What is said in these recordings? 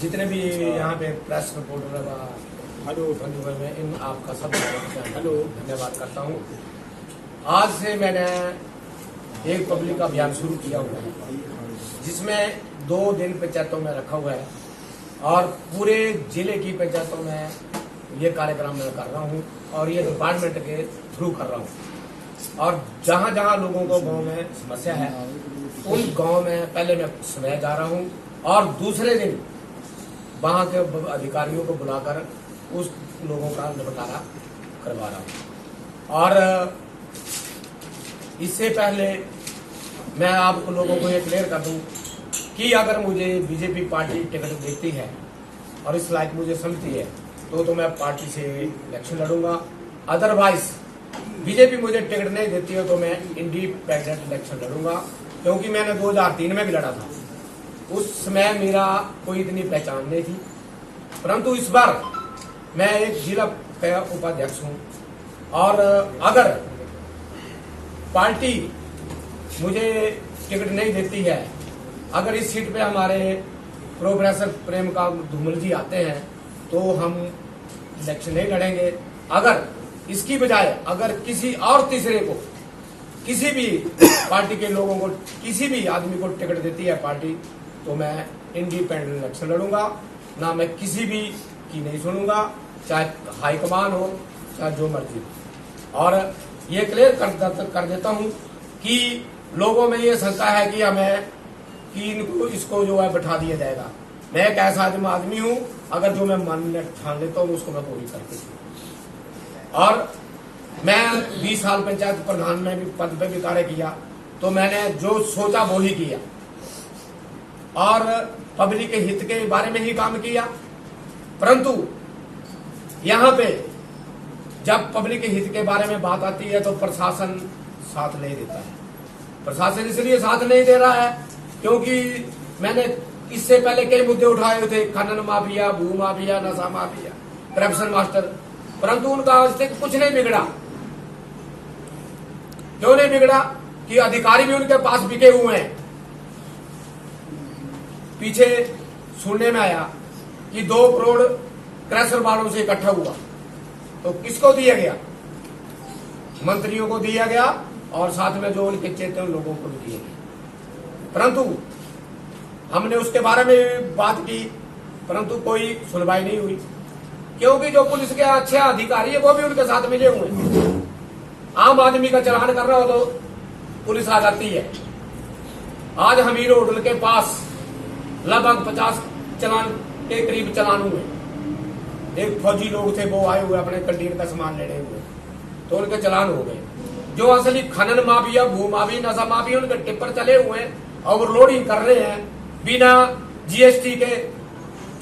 जितने भी यहाँ पे प्रेस रिपोर्टर हेलो मैं इन आपका सब धन्यवाद करता हूँ। आज से मैंने एक पब्लिक अभियान शुरू किया हुआ है जिसमें 2 दिन पंचायतों में रखा हुआ है और पूरे जिले की पंचायतों में ये कार्यक्रम मैं कर रहा हूँ और ये डिपार्टमेंट के थ्रू कर रहा हूँ। और जहाँ जहाँ लोगों को गांव में समस्या है उन गांव में पहले मैं सुबह जा रहा हूँ और दूसरे दिन वहाँ के अधिकारियों को बुलाकर उस लोगों का निपटारा करवा रहा हूँ। और इससे पहले मैं आप लोगों को ये क्लियर कर दूं कि अगर मुझे बीजेपी पार्टी टिकट देती है और इस लायक मुझे समझती है तो मैं पार्टी से इलेक्शन लड़ूंगा। अदरवाइज बीजेपी मुझे टिकट नहीं देती है तो मैं इंडिपेंडेंट इलेक्शन लड़ूंगा, क्योंकि मैंने 2003 में भी लड़ा था। उस समय मेरा कोई इतनी पहचान नहीं थी, परंतु इस बार मैं एक जिला का उपाध्यक्ष हूं और अगर पार्टी मुझे टिकट नहीं देती है, अगर इस सीट पे हमारे प्रोफेसर प्रेम का धूमल जी आते हैं तो हम इलेक्शन नहीं लड़ेंगे। अगर इसकी बजाय अगर किसी और तीसरे को, किसी भी पार्टी के लोगों को, किसी भी आदमी को टिकट देती है पार्टी तो मैं इंडिपेंडेंट इलेक्शन लड़ूंगा। ना मैं किसी भी की नहीं सुनूंगा, चाहे हाईकमान हो चाहे जो मर्जी हो। और ये क्लियर कर देता हूं कि लोगों में ये शंका है कि इनको इसको जो है बैठा दिया जाएगा। मैं एक ऐसा आदमी हूं, अगर जो मैं मानने ठान लेता हूं उसको मैं पूरी करके दूं। और मैं 20 साल पंचायत प्रधान में भी पद पे भी कार्य किया, तो मैंने जो सोचा वो ही किया और पब्लिक के हित के बारे में ही काम किया। परंतु यहाँ पे जब पब्लिक के हित के बारे में बात आती है तो प्रशासन साथ नहीं देता है। प्रशासन इसलिए साथ नहीं दे रहा है क्योंकि मैंने इससे पहले कई मुद्दे उठाए हुए थे, खनन माफिया, भू माफिया, नशा माफिया, करप्शन मास्टर, परंतु उनका आज तक कुछ नहीं बिगड़ा। क्यों नहीं बिगड़ा? कि अधिकारी भी उनके पास बिके हुए हैं। पीछे सुनने में आया कि 2 करोड़ क्रैशर वालों से इकट्ठा हुआ, तो किसको दिया गया? मंत्रियों को दिया गया और साथ में जो उनके चेतन लोगों को भी दिया गया। परंतु हमने उसके बारे में बात की, परंतु कोई सुनवाई नहीं हुई, क्योंकि जो पुलिस के अच्छे अधिकारी है वो भी उनके साथ मिले हुए हैं। आम आदमी का चालान कर रहा हो तो पुलिस आ जाती है। आज हमीर होटल के पास लगभग 50 चालान के करीब चालान हुए। एक फौजी लोग थे, वो आए हुए अपने कंटीन का सामान लेने हुए, तो उनके चालान हो गए। जो असली खनन माफिया, भू माफी, नशा माफी, उनके टिप्पर चले हुए हैं, ओवरलोडिंग कर रहे हैं, बिना जीएसटी के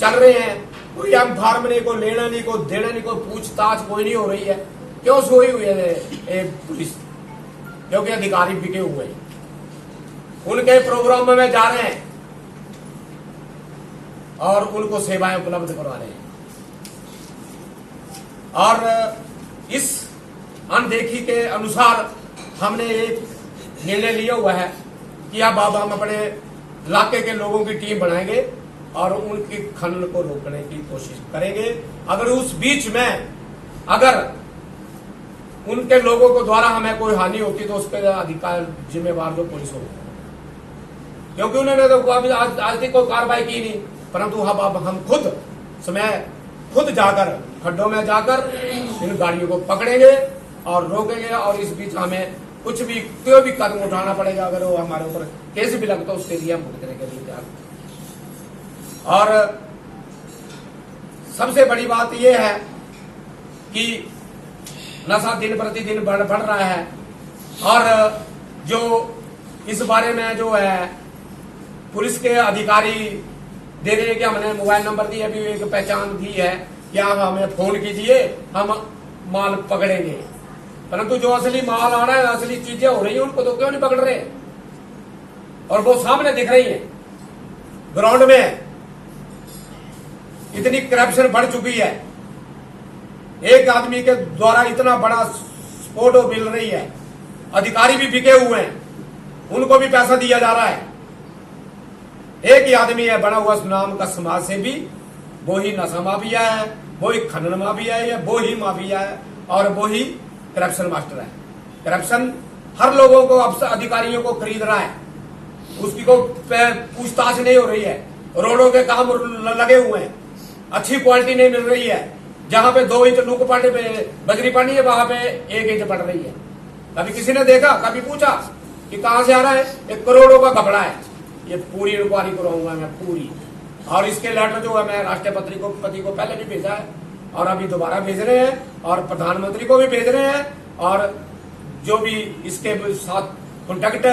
चल रहे हैं। कोई हम फार्म नहीं, को लेना नहीं, को देना नहीं, को पूछताछ कोई नहीं हो रही है। क्यों सोई हुई है पुलिस? क्योंकि अधिकारी बिके हुए हैं, उनके प्रोग्राम में जा रहे हैं और उनको सेवाएं उपलब्ध करवा रहे हैं। और इस अनदेखी के अनुसार हमने एक निर्णय लिया हुआ है कि अब हम अपने इलाके के लोगों की टीम बनाएंगे और उनकी खनन को रोकने की कोशिश करेंगे। अगर उस बीच में अगर उनके लोगों को द्वारा हमें कोई हानि होती तो उसके अधिकार जिम्मेवार जो पुलिस हो, क्योंकि उन्होंने तो आज तक कोई कार्रवाई की नहीं। परंतु अब हम खुद जाकर खड्डों में जाकर इन गाड़ियों को पकड़ेंगे और रोकेंगे। और इस बीच हमें कुछ भी कोई भी कदम उठाना पड़ेगा, अगर वो हमारे ऊपर केस भी लगता उसके लिए हम भुगतने के लिए तैयार। और सबसे बड़ी बात यह है कि नशा दिन प्रतिदिन बढ़ रहा है और जो इस बारे में जो है पुलिस के अधिकारी दे रहे हैं कि हमने मोबाइल नंबर दिया, अभी एक पहचान दी है कि आप हमें फोन कीजिए, हम माल पकड़ेंगे। परंतु जो असली माल आ रहा है, असली चीजें हो रही है, उनको तो क्यों नहीं पकड़ रहे? और वो सामने दिख रही है। ग्राउंड में इतनी करप्शन बढ़ चुकी है, एक आदमी के द्वारा इतना बड़ा सपोर्ट मिल रही है, अधिकारी भी बिके हुए हैं, उनको भी पैसा दिया जा रहा है। एक ही आदमी है बना हुआ नाम का समाज सेवी, वो ही नशा माफिया है, वो ही खनन माफिया है, वो ही माफिया है और वो ही करप्शन मास्टर है। करप्शन हर लोगों को, अब अधिकारियों को खरीद रहा है, उसकी को पूछताछ नहीं हो रही है। रोडों के काम लगे हुए हैं, अच्छी क्वालिटी नहीं मिल रही है। जहां पे 2 इंच लूक पड़ने पे बजरी पड़नी है, वहां पे 1 इंच पड़ रही है। कभी किसी ने देखा, कभी पूछा कि कहां से आ रहा है? 1 करोड़ों का कपड़ा है। ये पूरी इंक्वायरी कराऊंगा मैं, पूरी। और इसके लेटर जो है मैं राष्ट्रपति को पहले भी भेजा है और अभी दोबारा भेज रहे हैं और प्रधानमंत्री को भी भेज रहे हैं और जो भी इसके साथ कॉन्टेक्ट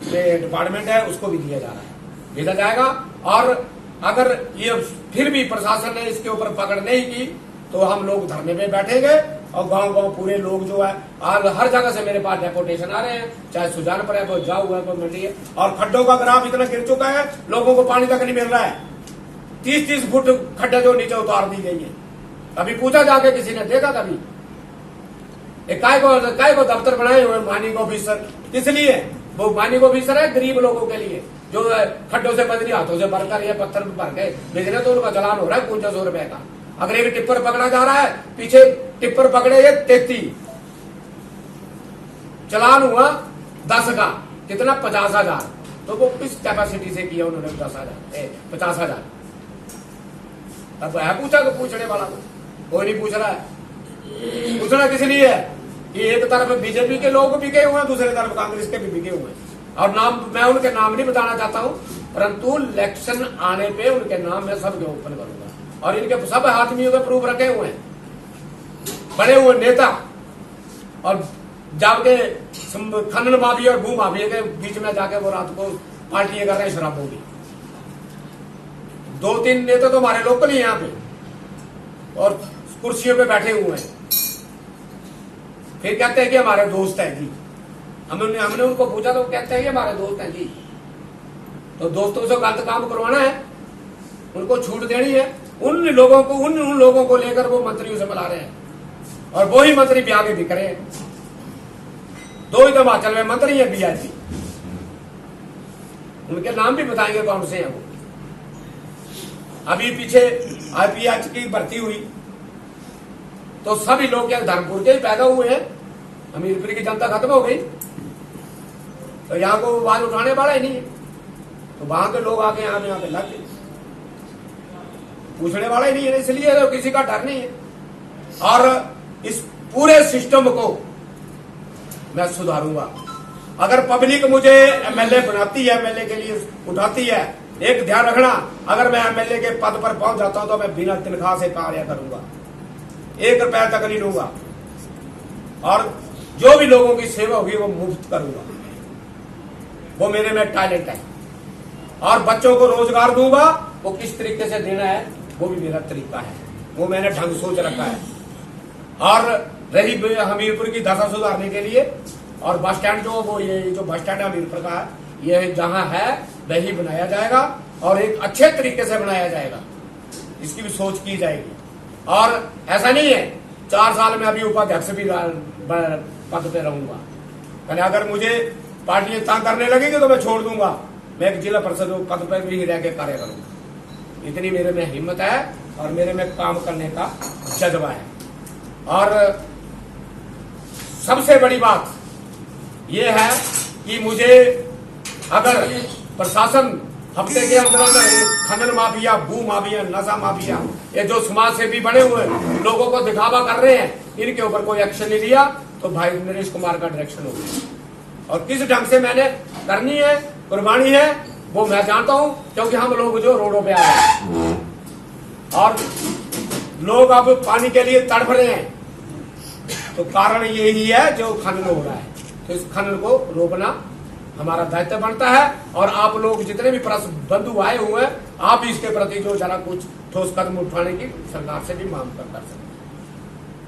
डिपार्टमेंट है उसको भी दिया जा रहा है, भेजा जाएगा। और अगर ये फिर भी प्रशासन ने इसके ऊपर पकड़ नहीं की तो हम लोग धरने पे बैठेंगे और गांव पूरे लोग जो है आज हर जगह से मेरे पास डेपुटेशन आ रहे हैं, चाहे सुजानपुर है, कोई जाऊ है, कोई मंडी है। और खड्डों का ग्राफ इतना गिर चुका है, लोगों को पानी तक नहीं मिल रहा है। 30-30 फुट खड्डे जो नीचे उतार दी गई है। कभी पूछा जाके, किसी ने देखा कभी? काय को दफ्तर बनाए हुए माइनिंग ऑफिसर, किस लिए? वो माइनिंग ऑफिसर है गरीब लोगों के लिए, जो खड्डों से बजरी हाथों से भरकर या पत्थर भर के भेजने, तो उनका चलान हो रहा है 500 रुपए का। अगर एक टिप्पर पकड़ा जा रहा है, पीछे टिप्पर पकड़े ये 33, चलान हुआ 10 का, कितना? 50,000। तो वो किस कैपेसिटी से किया उन्होंने? 50,000। तब है पूछा कि पूछने वाला कोई नहीं पूछ रहा है। पूछना किस लिए है कि एक तरफ बीजेपी के लोग बिके हुए हैं, दूसरी तरफ कांग्रेस के भी बिके हुए हैं। और नाम मैं उनके नाम नहीं बताना चाहता हूं, परंतु इलेक्शन आने पे उनके नाम मैं सबके ओपन करूंगा। और इनके सब आदमियों के प्रूफ रखे हुए हैं, बड़े हुए नेता। और जाके खनन माफिया और भू माफिया के बीच में जाके वो रात को पार्टियां कर रहे हैं शराबों की। 2-3 नेता तो हमारे लोकल ही यहाँ पे और कुर्सियों पे बैठे हुए हैं, फिर कहते हैं कि हमारे दोस्त हैं जी। हमने उनको पूछा तो कहते हैं कि हमारे दोस्त हैं जी। तो दोस्तों से गलत काम करवाना है, उनको छूट देनी है। उन लोगों को लेकर वो मंत्रियों से मिला रहे हैं और वो ही मंत्री भी आगे भी करे। 2 ही हिमाचल में मंत्री है बीआईपी, उनके नाम भी बताएंगे कौन से हैं वो। अभी पीछे आईपीएच की भर्ती हुई तो सभी लोग क्या धर्मपुर के ही पैदा हुए हैं, हमीरपुर की जनता खत्म हो गई, तो यहाँ को आवाज उठाने वाला ही नहीं है। तो वहां के लोग आके यहाँ पे लग गए, पूछने वाला ही नहीं है, इसलिए तो किसी का डर नहीं है। और इस पूरे सिस्टम को मैं सुधारूंगा। अगर पब्लिक मुझे एमएलए बनाती है, एमएलए के लिए उठाती है, एक ध्यान रखना, अगर मैं एमएलए के पद पर पहुंच जाता हूं तो मैं बिना तनख्वाह से कार्य करूंगा, 1 रुपया तक नहीं लूंगा। और जो भी लोगों की सेवा होगी वो मुफ्त करूंगा, वो मेरे में टैलेंट है। और बच्चों को रोजगार दूंगा, वो किस तरीके से देना है वो भी मेरा तरीका है, वो मैंने ढंग सोच रखा है। और रही हमीरपुर की दशा सुधारने के लिए, और बस स्टैंड ये जो बस स्टैंड है हमीरपुर का, ये जहां है वही बनाया जाएगा और एक अच्छे तरीके से बनाया जाएगा, इसकी भी सोच की जाएगी। और ऐसा नहीं है 4 साल में अभी उपाध्यक्ष भी पद पे रहूंगा, यानी अगर मुझे पार्टियां तंग करने लगेगी तो मैं छोड़ दूंगा, मैं एक जिला परिषद पद पर भी रह के कार्य करूंगा। इतनी मेरे में हिम्मत है और मेरे में काम करने का जज्बा है। और सबसे बड़ी बात यह है कि मुझे अगर प्रशासन हफ्ते के अंदर खनन माफिया, भू माफिया, नशा माफिया, ये जो समाज सेवी बने हुए लोगों को दिखावा कर रहे हैं, इनके ऊपर कोई एक्शन नहीं लिया तो भाई नरेश कुमार का डायरेक्शन होगा। और किस ढंग से मैंने करनी है, कुर्बानी है, वो मैं जानता हूं, क्योंकि हम लोग जो रोडों पे आ रहे हैं और लोग अब पानी के लिए तड़प रहे हैं, तो कारण यही है जो खनन हो रहा है। तो इस खनन को रोकना हमारा दायित्व बनता है। और आप लोग जितने भी बंधु आए हुए हैं, आप भी इसके प्रति जो जरा कुछ ठोस कदम उठाने की सरकार से भी मांग कर सकते हैं।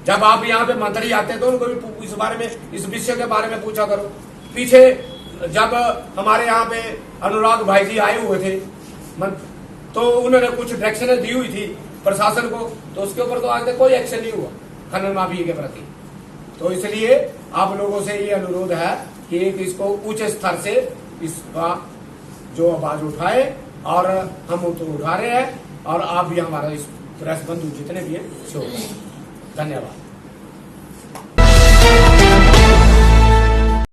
जब आप यहाँ पे मंत्री आते हैं तो उनको भी इस बारे में, इस विषय के बारे में पूछा करो। पीछे जब हमारे यहाँ पे अनुराग भाई जी आए हुए थे तो उन्होंने कुछ डायरेक्शन दी हुई थी प्रशासन को, तो उसके ऊपर तो आज तक कोई एक्शन नहीं हुआ खनन माफिया के प्रति। तो इसलिए आप लोगों से ये अनुरोध है कि इसको उच्च स्तर से इसका जो आवाज उठाए, और हम तो उठा रहे हैं। और आप भी हमारा इस प्रेस बंधु जितने भी हैं सो धन्यवाद।